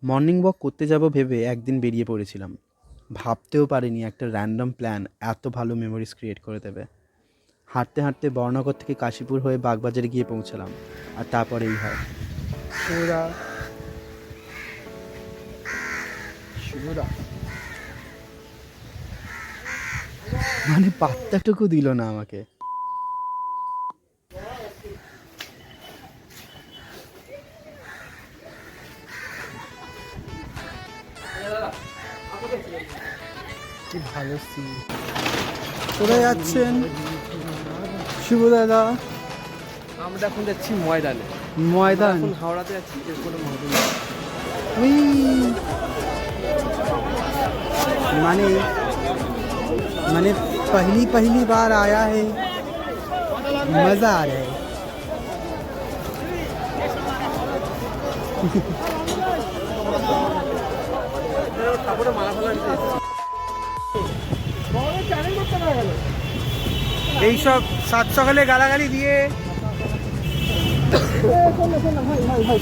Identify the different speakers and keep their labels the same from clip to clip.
Speaker 1: Morning walk করতে যাব ভেবে একদিন বেরিয়ে পড়েছিলাম, ভাবতেও পারিনি একটা র্যান্ডম প্ল্যান এত ভালো মেমোরিজ ক্রিয়েট করে দেবে। হাঁটতে হাঁটতে বর্ণনগর থেকে কাশীপুর হয়ে বাগবাজারে গিয়ে পৌঁছালাম, আর তারপরে এই হয়। মানে পাত্তাটুকু দিল না আমাকে। কি ভালো সিন। কোথায় যাচ্ছেন শুভ দাদা?
Speaker 2: আমরা এখন যাচ্ছি ময়দানে।
Speaker 1: ময়দান?
Speaker 2: এখন হাওড়াতে যাচ্ছি, এরপরে ময়দানে।
Speaker 1: মানে मैंने पहली बार आया है, मज़ा आ रहा है। এইসব সাত সকালে গালাগালি দিয়ে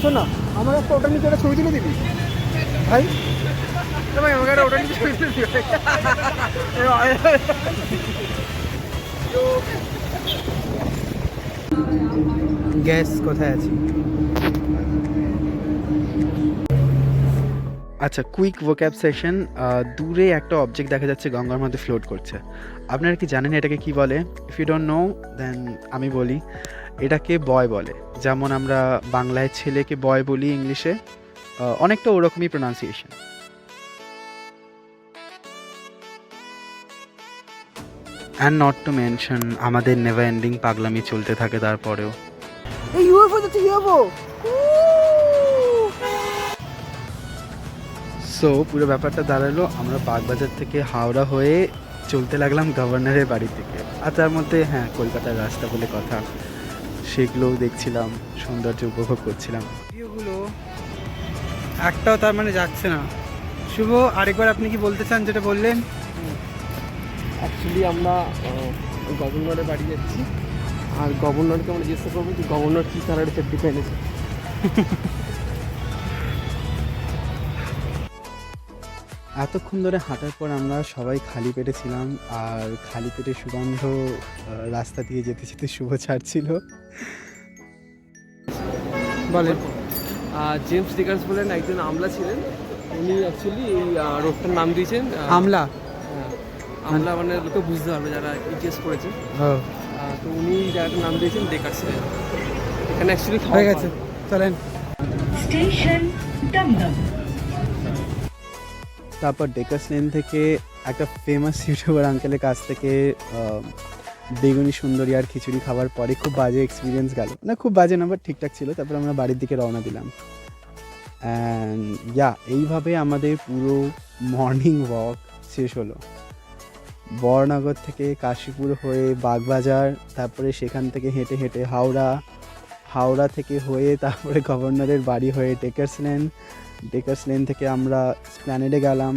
Speaker 1: শোন না, আমার একটা ওটা নিচে একটা ছবি তুলে দিবি ভাই। ভাই আমাকে একটা ওটা নিচে ছবি তুলে দিবি। গ্যাস কোথায় আছে? আচ্ছা, কুইক ভোক্যাব সেশন। দূরে একটা অবজেক্ট দেখা যাচ্ছে গঙ্গার মধ্যে ফ্লোট করছে। আপনারা কি জানেন এটাকে কি বলে? ইফ ইউ ডোন্ট নো দেন আমি বলি, এটাকে বয় বলে। যেমন আমরা বাংলায় ছেলেকে বয় বলি, ইংলিশে অনেকটা ওরকমই pronunciation. And not to mention আমাদের নেভার এন্ডিং পাগলামি চলতে থাকে তারপরেও। এই ইউএফও যাচ্ছে, ইউএফও। সো পুরো ব্যাপারটা দাঁড়ালো, আমরা বাগবাজার থেকে হাওড়া হয়ে চলতে লাগলাম গভর্নরের বাড়ির দিকে। আর তার মধ্যে হ্যাঁ, কলকাতার রাস্তা বলে কথা, সেগুলোও দেখছিলাম, সৌন্দর্য উপভোগ করছিলাম। ভিডিওগুলো একটাও তার মানে যাচ্ছে না। শুভ, আরেকবার আপনি কি বলতে চান যেটা বললেন?
Speaker 2: অ্যাকচুয়ালি আমরা গভর্নরের বাড়ি যাচ্ছি, আর গভর্নরকে আমরা জিজ্ঞাসা করবো যে গভর্নর কী কালারের সেফটি পেনেছে।
Speaker 1: এতক্ষণ ধরে হাঁটার পর আমরা সবাই খালি পেটে ছিলাম, আর খালি পেটে সুগন্ধ রাস্তা দিয়ে যেতে যেতে শুভ ছাড়ছিল। বলেন।
Speaker 2: জেমস ডিকার্স বলেন একজন আমলা ছিলেন, উনি অ্যাকচুয়ালি এই রোডটার নাম দিয়েছেন
Speaker 1: আমলা।
Speaker 2: আমলা মানে লোকে বুঝতে পারবে যারা ইতিহাস পড়েছে। তো উনি জায়গাটার নাম দিয়েছেন ডেকার্স লেন। এখানে অ্যাকচুয়ালি
Speaker 1: হয়ে গেছে, চলেন।
Speaker 3: স্টেশন দমদম।
Speaker 1: তারপর ডেকার্স লেন থেকে একটা ফেমাস ইউটিউবার আঙ্কেলের কাছ থেকে বেগুনি সুন্দরী আর খিচুড়ি খাবার পরে খুব বাজে এক্সপিরিয়েন্স গেল। না খুব বাজে না, বাট ঠিকঠাক ছিল। তারপর আমরা বাড়ির দিকে রওনা দিলাম। অ্যান্ড এইভাবে আমাদের পুরো মর্নিং ওয়াক শেষ হলো। বড়নগর থেকে কাশীপুর হয়ে বাগবাজার, তারপরে সেখান থেকে হেঁটে হেঁটে হাওড়া থেকে হয়ে তারপরে গভর্নরের বাড়ি হয়ে ডেকার্স লেন থেকে আমরা স্প্ল্যানেডে গেলাম।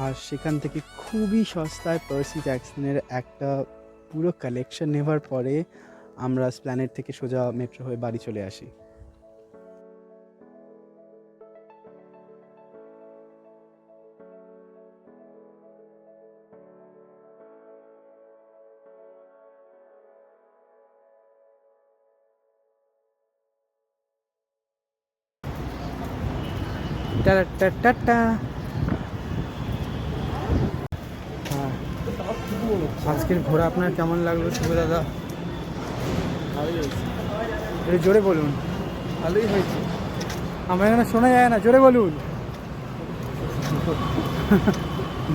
Speaker 1: আর সেখান থেকে খুবই সস্তায় পার্সি জ্যাকসনের একটা পুরো কালেকশন নেওয়ার পরে আমরা স্প্ল্যানেড থেকে সোজা মেট্রো হয়ে বাড়ি চলে আসি। আজকের ঘোরা আপনার কেমন লাগলো শুভ দাদা?
Speaker 2: ভালোই হয়েছে।
Speaker 1: জোরে বলুন।
Speaker 2: ভালোই হয়েছে।
Speaker 1: আমার এখানে শোনা যায় না, জোরে বলুন।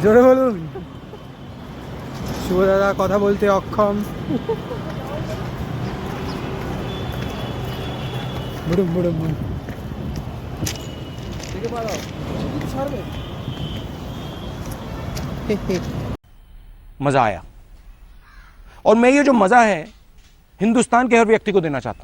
Speaker 1: জোরে বলুন। শুভ দাদা কথা বলতে অক্ষম। বুড়ুম বুড়ুম বুড়ুম।
Speaker 2: দেখে পারো ছাড়বে।
Speaker 4: मजा आया और मैं ये जो मजा है हिंदुस्तान के हर व्यक्ति को देना चाहता हूं।